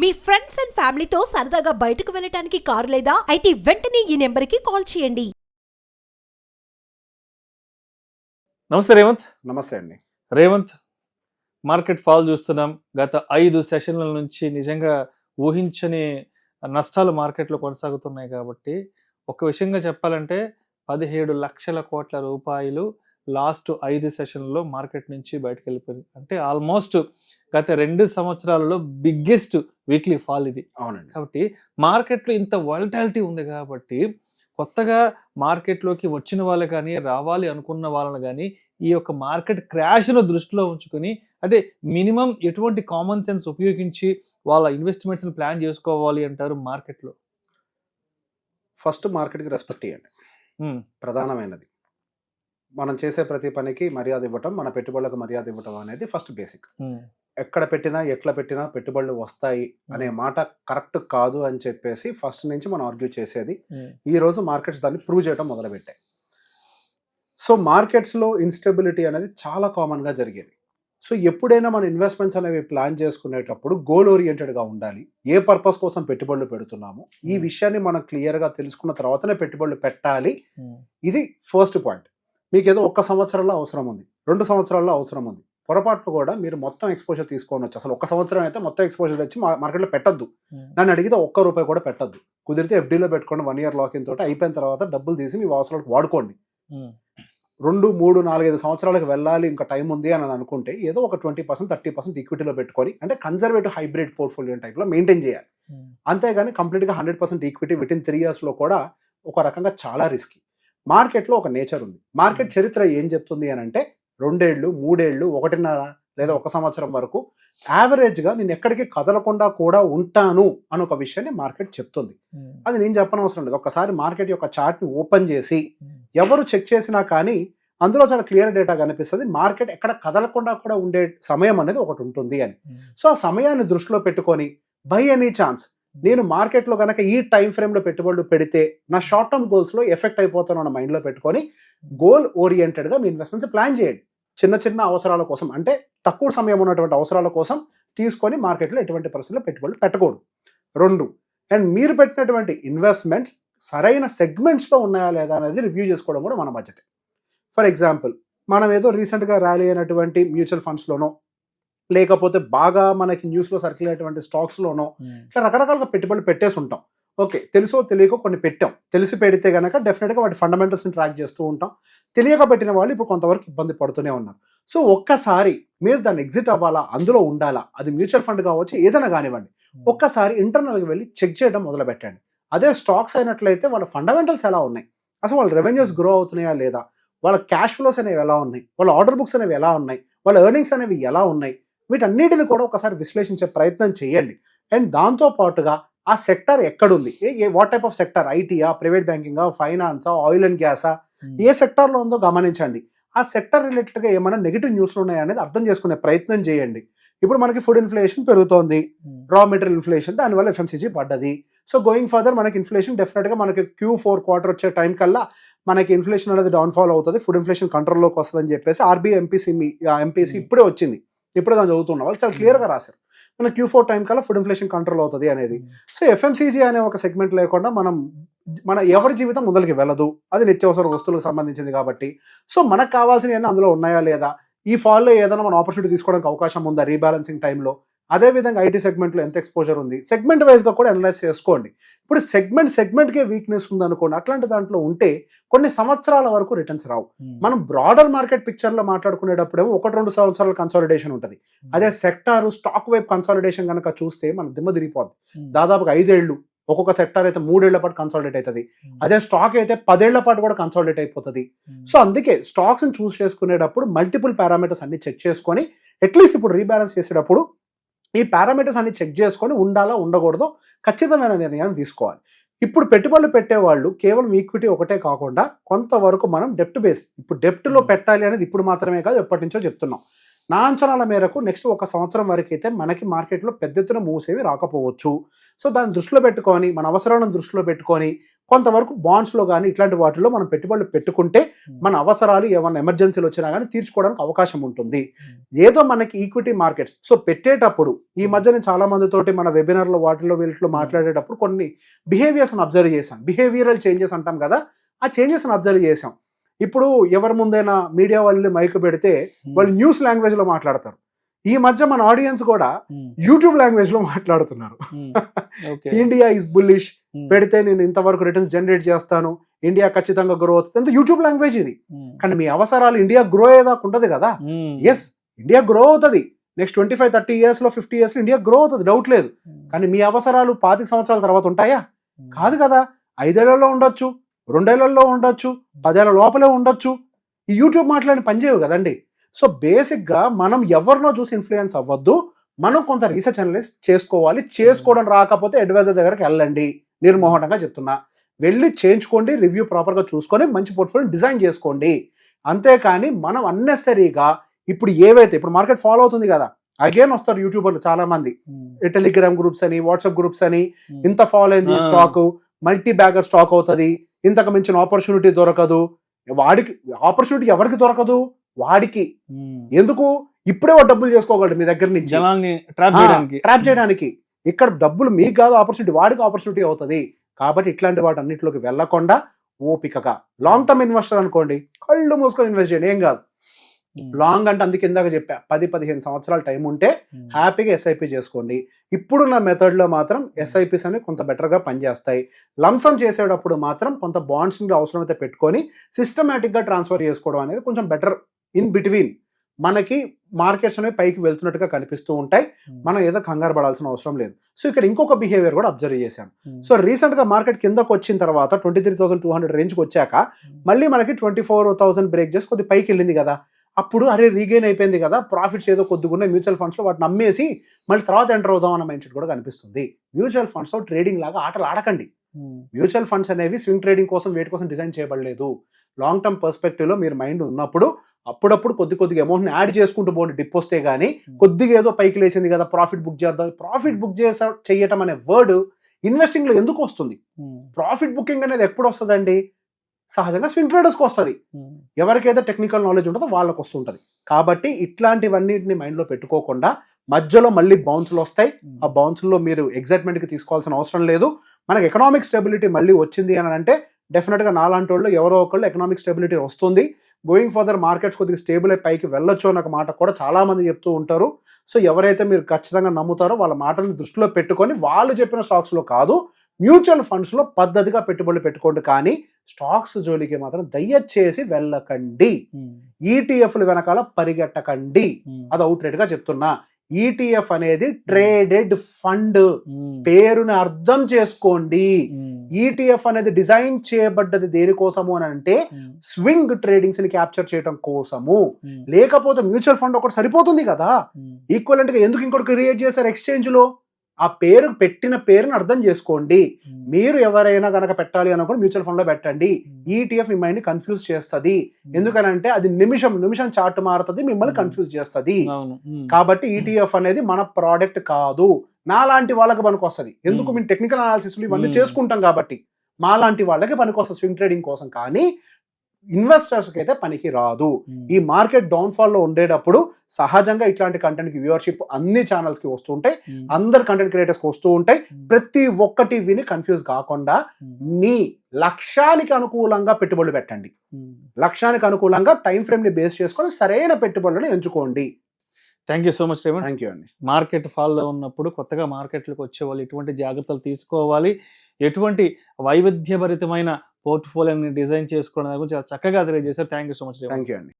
Me friends and ఫ్యామిలీతో సరదాగా బయటకు వెళ్ళటానికి కారు లేదా అయితే వెంటనే ఈ నెంబర్కి కాల్ చేయండి. నమస్తే రేవంత్. నమస్తే అండి. రేవంత్, మార్కెట్ ఫాల్ చూస్తున్నాం. గత 5 సెషన్ల నుంచి నిజంగా ఊహించని నష్టాలు మార్కెట్లో కొనసాగుతున్నాయి. కాబట్టి ఒక విషయంగా చెప్పాలంటే 17 లక్షల కోట్ల రూపాయలు లాస్ట్ 5 సెషన్లలో మార్కెట్ నుంచి బయటకు వెళ్ళిపోయింది. అంటే ఆల్మోస్ట్ గత 2 సంవత్సరాలలో బిగ్గెస్ట్ వీక్లీ ఫాల్ ఇది. అవునండి. కాబట్టి మార్కెట్లో ఇంత వాలటాలిటీ ఉంది కాబట్టి కొత్తగా మార్కెట్లోకి వచ్చిన వాళ్ళు కానీ రావాలి అనుకున్న వాళ్ళని కానీ ఈ యొక్క మార్కెట్ క్రాష్ను దృష్టిలో ఉంచుకొని అంటే మినిమం ఎటువంటి కామన్ సెన్స్ ఉపయోగించి వాళ్ళ ఇన్వెస్ట్మెంట్స్ని ప్లాన్ చేసుకోవాలి అంటారు మార్కెట్లో? ఫస్ట్ మార్కెట్కి రెస్పెక్ట్ ఇవ్వండి, ప్రధానమైనది. మనం చేసే ప్రతి పనికి మర్యాద ఇవ్వటం, మన పెట్టుబడులకు మర్యాద ఇవ్వటం అనేది ఫస్ట్ బేసిక్. ఎక్కడ పెట్టినా ఎట్లా పెట్టినా పెట్టుబడులు వస్తాయి అనే మాట కరెక్ట్ కాదు అని చెప్పేసి ఫస్ట్ నుంచి మనం ఆర్గ్యూ చేసేది. ఈ రోజు మార్కెట్స్ దాన్ని ప్రూవ్ చేయడం మొదలుపెట్టాయి. సో మార్కెట్స్లో ఇన్స్టెబిలిటీ అనేది చాలా కామన్గా జరిగేది. సో ఎప్పుడైనా మన ఇన్వెస్ట్మెంట్స్ అనేవి ప్లాన్ చేసుకునేటప్పుడు గోల్ ఓరియంటెడ్గా ఉండాలి. ఏ పర్పస్ కోసం పెట్టుబడులు పెడుతున్నాము ఈ విషయాన్ని మనం క్లియర్గా తెలుసుకున్న తర్వాతనే పెట్టుబడులు పెట్టాలి. ఇది ఫస్ట్ పాయింట్. మీకు ఏదో 1 సంవత్సరంలో అవసరం ఉంది, 2 సంవత్సరాల్లో అవసరం ఉంది, పొరపాట్లు కూడా మీరు మొత్తం ఎక్స్పోజర్ తీసుకోవచ్చు. అసలు 1 సంవత్సరం అయితే మొత్తం ఎక్స్పోజర్ తెచ్చి మార్కెట్లో పెట్టద్దు. నన్ను అడిగితే ₹1 కూడా పెట్టద్దు. కుదిరితే FDలో పెట్టుకోండి, 1 year లాకిన్ తోటి అయిపోయిన తర్వాత డబ్బులు తీసి మీ అవసరాలకు వాడుకోండి. 2, 3, 4, 5 సంవత్సరాలకు వెళ్ళాలి, ఇంకా టైం ఉంది అని అనుకుంటే ఏదో ఒక 20%, 30% ఈక్విటీలో పెట్టుకొని అంటే కన్జర్వేటివ్ హైబ్రిడ్ పోర్ట్ఫోలియో టైప్లో మెయింటైన్ చేయాలి. అంతేగాని కంప్లీట్గా 100% ఈక్విటీ వితిన్ 3 yearsలో కూడా ఒక రకంగా చాలా రిస్కీ. మార్కెట్లో ఒక నేచర్ ఉంది. మార్కెట్ చరిత్ర ఏం చెప్తుంది అని అంటే 2 ఏళ్ళు, 3 ఏళ్ళు, 1.5 లేదా 1 సంవత్సరం వరకు యావరేజ్గా నేను ఎక్కడికి కదలకుండా కూడా ఉంటాను అని ఒక విషయాన్ని మార్కెట్ చెప్తుంది. అది నేను చెప్పనవసరం లేదు. ఒకసారి మార్కెట్ యొక్క చార్ట్ని ఓపెన్ చేసి ఎవరు చెక్ చేసినా కానీ అందులో చాలా క్లియర్ డేటా కనిపిస్తుంది. మార్కెట్ ఎక్కడ కదలకుండా కూడా ఉండే సమయం అనేది ఒకటి ఉంటుంది అని. సో ఆ సమయాన్ని దృష్టిలో పెట్టుకొని బై ఎనీ ఛాన్స్ నేను మార్కెట్లో కనుక ఈ టైం ఫ్రేమ్లో పెట్టుబడులు పెడితే నా షార్ట్ టర్మ్ గోల్స్లో ఎఫెక్ట్ అయిపోతాను అన్న మైండ్లో పెట్టుకొని గోల్ ఓరియంటెడ్గా మీ ఇన్వెస్ట్మెంట్స్ ప్లాన్ చేయండి. చిన్న చిన్న అవసరాల కోసం అంటే తక్కువ సమయం ఉన్నటువంటి అవసరాల కోసం తీసుకొని మార్కెట్లో ఎటువంటి పరిస్థితుల్లో పెట్టుబడులు పెట్టకూడదు. 2, అండ్ మీరు పెట్టినటువంటి ఇన్వెస్ట్మెంట్స్ సరైన సెగ్మెంట్స్లో ఉన్నాయా లేదా అనేది రివ్యూ చేసుకోవడం కూడా మన బాధ్యత. ఫర్ ఎగ్జాంపుల్, మనం ఏదో రీసెంట్గా ర్యాలీ అయినటువంటి మ్యూచువల్ ఫండ్స్లోనో లేకపోతే బాగా మనకి న్యూస్లో సర్కిల్ అయ్యేటువంటి స్టాక్స్లోనో ఇట్లా రకరకాలుగా పెట్టుబడులు పెట్టేసి ఉంటాం. ఓకే, తెలుసో తెలియకో కొన్ని పెట్టాం. తెలిసి పెడితే కనుక డెఫినెట్గా వాటి ఫండమెంటల్స్ని ట్రాక్ చేస్తూ ఉంటాం. తెలియక పెట్టిన వాళ్ళు ఇప్పుడు కొంతవరకు ఇబ్బంది పడుతూనే ఉన్నారు. సో ఒక్కసారి మీరు దాన్ని ఎగ్జిట్ అవ్వాలా, అందులో ఉండాలా, అది మ్యూచువల్ ఫండ్ కావచ్చు, ఏదైనా కానివ్వండి, ఒక్కసారి ఇంటర్నల్గా వెళ్ళి చెక్ చేయడం మొదలు పెట్టండి. అదే స్టాక్స్ అయినట్లయితే వాళ్ళ ఫండమెంటల్స్ ఎలా ఉన్నాయి, అసలు వాళ్ళ రెవెన్యూస్ గ్రో అవుతున్నాయా లేదా, వాళ్ళ క్యాష్ ఫ్లోస్ అనేవి ఎలా ఉన్నాయి, వాళ్ళ ఆర్డర్ బుక్స్ అనేవి ఎలా ఉన్నాయి, వాళ్ళ ఎర్నింగ్స్ అనేవి ఎలా ఉన్నాయి, వీటన్నిటిని కూడా ఒకసారి విశ్లేషించే ప్రయత్నం చేయండి. అండ్ దాంతో పాటుగా ఆ సెక్టర్ ఎక్కడుంది, వాట్ టైప్ ఆఫ్ సెక్టర్, ఐటీయా, ప్రైవేట్ బ్యాంకింగా, ఫైనాన్సా, ఆయిల్ అండ్ గ్యాసా, ఏ సెక్టార్లో ఉందో గమనించండి. ఆ సెక్టర్ రిలేటెడ్గా ఏమైనా నెగిటివ్ న్యూస్లు ఉన్నాయా అనేది అర్థం చేసుకునే ప్రయత్నం చేయండి. ఇప్పుడు మనకి ఫుడ్ ఇన్ఫ్లేషన్ పెరుగుతోంది, రా మెటీరియల్ ఇన్ఫ్లేషన్, దానివల్ల FMCG పడ్డది. సో గోయింగ్ ఫర్దర్ మనకి ఇన్ఫ్లేషన్ డెఫినెట్గా మనకి Q4 క్వార్టర్ వచ్చే టైం కల్లా మనకి ఇన్ఫ్లేషన్ అనేది డౌన్ఫాల్ అవుతుంది, ఫుడ్ ఇన్ఫ్లేషన్ కంట్రోల్లోకి వస్తుందని చెప్పేసి RBI MPC ఇప్పుడే వచ్చింది. ఇప్పుడే దాన్ని చదువుతున్న వాళ్ళు చాలా క్లియర్గా రాశారు, మన Q4 టైం కల్లా ఫుడ్ ఇన్ఫ్లేషన్ కంట్రోల్ అవుతుంది అనేది. సో FMCG అనే ఒక సెగ్మెంట్ లేకుండా మన ఎవరి జీవితం ముందరికి వెళ్ళదు. అది నిత్యావసర వస్తువులకు సంబంధించింది కాబట్టి సో మనకు కావాల్సినవి అందులో ఉన్నాయా లేదా, ఈ ఫాల్లో ఏదైనా మన ఆపర్చునిటీ తీసుకోవడానికి అవకాశం ఉందా రీబ్యాలెన్సింగ్ టైంలో, అదేవిధంగా ఐటీ సెగ్మెంట్లో ఎంత ఎక్స్పోజర్ ఉంది, సెగ్మెంట్ వైజ్గా కూడా అనలైజ్ చేసుకోండి. ఇప్పుడు సెగ్మెంట్కే వీక్నెస్ ఉందనుకోండి, అట్లాంటి దాంట్లో ఉంటే కొన్ని సంవత్సరాల వరకు రిటర్న్స్ రావు. మనం బ్రాడర్ మార్కెట్ పిక్చర్లో మాట్లాడుకునేటప్పుడేమో 1-2 సంవత్సరాల కన్సాలిడేషన్ ఉంటుంది. అదే సెక్టార్ స్టాక్ వైపు కన్సాలిడేషన్ కనుక చూస్తే మన దిమ్మ తిరిగిపోద్ది. దాదాపుగా 5 ఏళ్ళు, ఒక్కొక్క సెక్టార్ అయితే 3 ఏళ్ల పాటు కన్సాలిడేట్ అవుతుంది. అదే స్టాక్ అయితే 10 ఏళ్ల పాటు కూడా కన్సాలిడేట్ అయిపోతుంది. సో అందుకే స్టాక్స్ని చూస్ చేసుకునేటప్పుడు మల్టిపుల్ పారామీటర్స్ అన్ని చెక్ చేసుకొని అట్లీస్ట్ ఇప్పుడు రీబ్యాలెన్స్ చేసేటప్పుడు ఈ పారామీటర్స్ అన్ని చెక్ చేసుకొని ఉండాలా ఉండకూడదో ఖచ్చితమైన నిర్ణయాన్ని తీసుకోవాలి. ఇప్పుడు పెట్టుబడులు పెట్టేవాళ్ళు కేవలం ఈక్విటీ ఒకటే కాకుండా కొంతవరకు మనం డెప్ట్ బేస్, ఇప్పుడు డెప్ట్లో పెట్టాలి అనేది ఇప్పుడు మాత్రమే కాదు, ఎప్పటి నుంచో చెప్తున్నాం. నా అంచనాల మేరకు నెక్స్ట్ 1 సంవత్సరం వరకు అయితే మనకి మార్కెట్లో పెద్ద ఎత్తున మూవ్స్ ఏవి రాకపోవచ్చు. సో దాన్ని దృష్టిలో పెట్టుకొని మన అవసరాలను దృష్టిలో పెట్టుకొని కొంతవరకు బాండ్స్లో కానీ ఇట్లాంటి వాటిలో మనం పెట్టుబడులు పెట్టుకుంటే మన అవసరాలు ఏమైనా ఎమర్జెన్సీలు వచ్చినా కానీ తీర్చుకోవడానికి అవకాశం ఉంటుంది. ఏదో మనకి ఈక్విటీ మార్కెట్స్ సో పెట్టేటప్పుడు ఈ మధ్య నేను చాలా మందితోటి మన వెబినార్లో వాటిలో వీటిలో మాట్లాడేటప్పుడు కొన్ని బిహేవియర్స్ని అబ్జర్వ్ చేశాం. బిహేవియరల్ చేంజెస్ అంటాం కదా, ఆ చేంజెస్ని అబ్జర్వ్ చేశాం. ఇప్పుడు ఎవరి ముందైనా మీడియా వాళ్ళు మైక్ పెడితే వాళ్ళు న్యూస్ లాంగ్వేజ్లో మాట్లాడతారు. ఈ మధ్య మన ఆడియన్స్ కూడా యూట్యూబ్ లాంగ్వేజ్ లో మాట్లాడుతున్నారు. ఇండియా ఇస్ బుల్లిష్ పెడితే నేను ఇంతవరకు రిటర్న్స్ జనరేట్ చేస్తాను, ఇండియా ఖచ్చితంగా గ్రో అవుతుంది, యూట్యూబ్ లాంగ్వేజ్ ఇది. కానీ మీ అవసరాలు ఇండియా గ్రో అయ్యేదాకా ఉండదు కదా. ఎస్, ఇండియా గ్రో అవుతుంది నెక్స్ట్ 25-30 years లో 50 years లో ఇండియా గ్రో అవుతుంది, డౌట్ లేదు. కానీ మీ అవసరాలు 25 సంవత్సరాల తర్వాత ఉంటాయా? కాదు కదా. 5 ఏళ్లలో ఉండొచ్చు, 2 ఏళ్లలో ఉండొచ్చు, 10 ఏళ్ల లోపలే ఉండొచ్చు. ఈ యూట్యూబ్ మాట్లాడి పనిచేయవు కదండి. సో బేసిక్గా మనం ఎవరినో చూసి ఇన్ఫ్లుయెన్స్ అవ్వద్దు, మనం కొంత రీసెర్చ్ అనలైజ్ చేసుకోవాలి. చేసుకోవడం రాకపోతే అడ్వైజర్ దగ్గరికి వెళ్ళండి, నిర్మోహటంగా చెప్తున్నా. వెళ్ళి చేయించుకోండి, రివ్యూ ప్రాపర్గా చూసుకొని మంచి పోర్ట్ఫోలియో డిజైన్ చేసుకోండి. అంతేకాని మనం అన్నెసరీగా ఇప్పుడు ఏవైతే ఇప్పుడు మార్కెట్ ఫాలో అవుతుంది కదా, అగైన్ వస్తారు యూట్యూబర్లు చాలా మంది, టెలిగ్రామ్ గ్రూప్స్ అని, వాట్సాప్ గ్రూప్స్ అని, ఇంత ఫాలో అయింది స్టాక్, మల్టీ బ్యాగర్ స్టాక్ అవుతుంది, ఇంతకు మించిన ఆపర్చునిటీ దొరకదు. వాడికి ఆపర్చునిటీ ఎవరికి దొరకదు? వాడికి. ఎందుకు? ఇప్పుడే వాడు డబ్బులు చేసుకోగలడు మీ దగ్గర నుంచి, ట్రాప్ చేయడానికి. ఇక్కడ డబ్బులు మీకు కాదు ఆపర్చునిటీ, వాడికి ఆపర్చునిటీ అవుతుంది. కాబట్టి ఇట్లాంటి వాటి అన్నింటిలోకి వెళ్లకుండా ఓపికగా లాంగ్ టర్మ్ ఇన్వెస్టర్ అనుకోండి, కళ్ళు మూసుకొని ఇన్వెస్ట్ చేయండి, ఏం కాదు. లాంగ్ అంటే అందుకు ఇందాక చెప్పా, 10-15 సంవత్సరాల టైం ఉంటే హ్యాపీగా ఎస్ఐపి చేసుకోండి. ఇప్పుడున్న మెథడ్లో మాత్రం ఎస్ఐపిస్ అనేవి కొంత బెటర్గా పనిచేస్తాయి. లంసమ్ చేసేటప్పుడు మాత్రం కొంత బాండ్స్ని అవసరమైతే పెట్టుకొని సిస్టమేటిక్గా ట్రాన్స్ఫర్ చేసుకోవడం అనేది కొంచెం బెటర్. ఇన్ బిట్వీన్ మనకి మార్కెట్స్ అనేవి పైకి వెళ్తున్నట్టుగా కనిపిస్తూ ఉంటాయి, మనం ఏదో కంగారు పడాల్సిన అవసరం లేదు. సో ఇక్కడ ఇంకొక బిహేవియర్ కూడా అబ్జర్వ్ చేశాను. సో రీసెంట్గా మార్కెట్ కిందకు వచ్చిన తర్వాత 23,200 రేంజ్కి వచ్చాక మళ్ళీ మనకి 24,000 బ్రేక్ చేసి కొద్ది పైకి వెళ్ళింది కదా. అప్పుడు అరే రీగెయిన్ అయిపోయింది కదా, ప్రాఫిట్స్ ఏదో కొద్దిగా ఉన్నాయి మ్యూచువల్ ఫండ్స్లో, వాటిని అమ్మేసి మళ్ళీ తర్వాత ఎంటర్ అవుదాం అన్న మైండ్ సెట్ కూడా కనిపిస్తుంది. మ్యూచువల్ ఫండ్స్లో ట్రేడింగ్ లాగా ఆటలు ఆడకండి. మ్యూచువల్ ఫండ్స్ అనేవి స్వింగ్ ట్రేడింగ్ కోసం, వేటి కోసం డిజైన్ చేయబడలేదు. లాంగ్ టర్మ్ పర్స్పెక్టివ్లో మీరు మైండ్ ఉన్నప్పుడు అప్పుడప్పుడు కొద్దిగా అమౌంట్ని యాడ్ చేసుకుంటూ పోండి. డిప్ వస్తే కానీ కొద్దిగా ఏదో పైకి లేచింది కదా ప్రాఫిట్ బుక్ చేద్దాం. ప్రాఫిట్ బుక్ చేయటం అనే వర్డ్ ఇన్వెస్టింగ్లో ఎందుకు వస్తుంది? ప్రాఫిట్ బుకింగ్ అనేది ఎప్పుడు వస్తుందండి? సహజంగా స్వింగ్ ట్రేడర్స్కి వస్తుంది. ఎవరికైతే టెక్నికల్ నాలెడ్జ్ ఉంటుందో వాళ్ళకి వస్తుంటుంది. కాబట్టి ఇట్లాంటివన్నిటిని మైండ్లో పెట్టుకోకుండా మధ్యలో మళ్ళీ బౌన్స్లు వస్తాయి. ఆ బౌన్స్లో మీరు ఎగ్జైట్మెంట్కి తీసుకోవాల్సిన అవసరం లేదు. మనకి ఎకనామిక్ స్టెబిలిటీ మళ్ళీ వచ్చింది అని అంటే డెఫినెట్గా నాలాంటి వాళ్ళు ఎవరో ఒకళ్ళు ఎకనామిక్ స్టెబిలిటీ వస్తుంది. గోయింగ్ ఫర్దర్ మార్కెట్స్ కొద్దిగా స్టేబుల్ అయి పైకి వెళ్ళొచ్చు అన్న మాట కూడా చాలా మంది చెప్తూ ఉంటారు. సో ఎవరైతే మీరు ఖచ్చితంగా నమ్ముతారో వాళ్ళ మాటలను దృష్టిలో పెట్టుకొని వాళ్ళు చెప్పిన స్టాక్స్లో కాదు, మ్యూచువల్ ఫండ్స్లో పద్ధతిగా పెట్టుబడులు పెట్టుకోండి. కానీ స్టాక్స్ జోలికి మాత్రం దయచేసి వెళ్ళకండి. ఈటీఎఫ్లు వెనకాల పరిగెట్టకండి. అది అవుట్రేట్ గా చెప్తున్నా. ఈటీఎఫ్ అనేది ట్రేడెడ్ ఫండ్, పేరుని అర్థం చేసుకోండి. ఈటీఎఫ్ అనేది డిజైన్ చేయబడ్డది దేనికోసము అని అంటే స్వింగ్ ట్రేడింగ్స్ ని క్యాప్చర్ చేయడం కోసము. లేకపోతే మ్యూచువల్ ఫండ్ ఒకటి సరిపోతుంది కదా. ఈక్వలెంట్ గా ఎందుకు ఇంకోటి క్రియేట్ చేశారు ఎక్స్చేంజ్ లో? ఆ పేరు పెట్టిన పేరుని అర్థం చేసుకోండి. మీరు ఎవరైనా కనుక పెట్టాలి అనుకుని మ్యూచువల్ ఫండ్ లో పెట్టండి. ఈటీఎఫ్ మీ మైండ్ కన్ఫ్యూజ్ చేస్తుంది. ఎందుకనంటే అది నిమిషం చార్ట్ మారుతుంది, మిమ్మల్ని కన్ఫ్యూజ్ చేస్తుంది. కాబట్టి ఈటీఎఫ్ అనేది మన ప్రోడక్ట్ కాదు. నాలాంటి వాళ్ళకి పనికి వస్తుంది. ఎందుకు? మేము టెక్నికల్ అనాలిసిస్ ఇవన్నీ చేసుకుంటాం కాబట్టి మాలాంటి వాళ్ళకి పనికి వస్తుంది స్వింగ్ ట్రేడింగ్ కోసం. కానీ ఇన్వెస్టర్స్ కి అయితే పనికి రాదు. ఈ మార్కెట్ డౌన్ ఫాల్ లో ఉండేటప్పుడు సహజంగా ఇట్లాంటి కంటెంట్ కి వ్యూవర్షిప్ అన్ని ఛానల్స్ కి వస్తూ ఉంటాయి, అందరు కంటెంట్ క్రియేటర్స్ కి వస్తూ ఉంటాయి. ప్రతి ఒక్కటి విని కన్ఫ్యూజ్ కాకుండా మీ లక్ష్యానికి అనుకూలంగా పెట్టుబడులు పెట్టండి. లక్ష్యానికి అనుకూలంగా టైం ఫ్రేమ్ ని బేస్ చేసుకొని సరైన పెట్టుబడులను ఎంచుకోండి. Thank you so much Revanth. Thank you అండి. మార్కెట్ ఫాల్లో ఉన్నప్పుడు కొత్తగా మార్కెట్లకు వచ్చే వాళ్ళు ఎటువంటి జాగ్రత్తలు తీసుకోవాలి, ఎటువంటి వైవిధ్యభరితమైన పోర్ట్ఫోలియోని డిజైన్ చేసుకోవడం గురించి చాలా చక్కగా తెలియజేశారు. Thank you so much. Thank you అండి.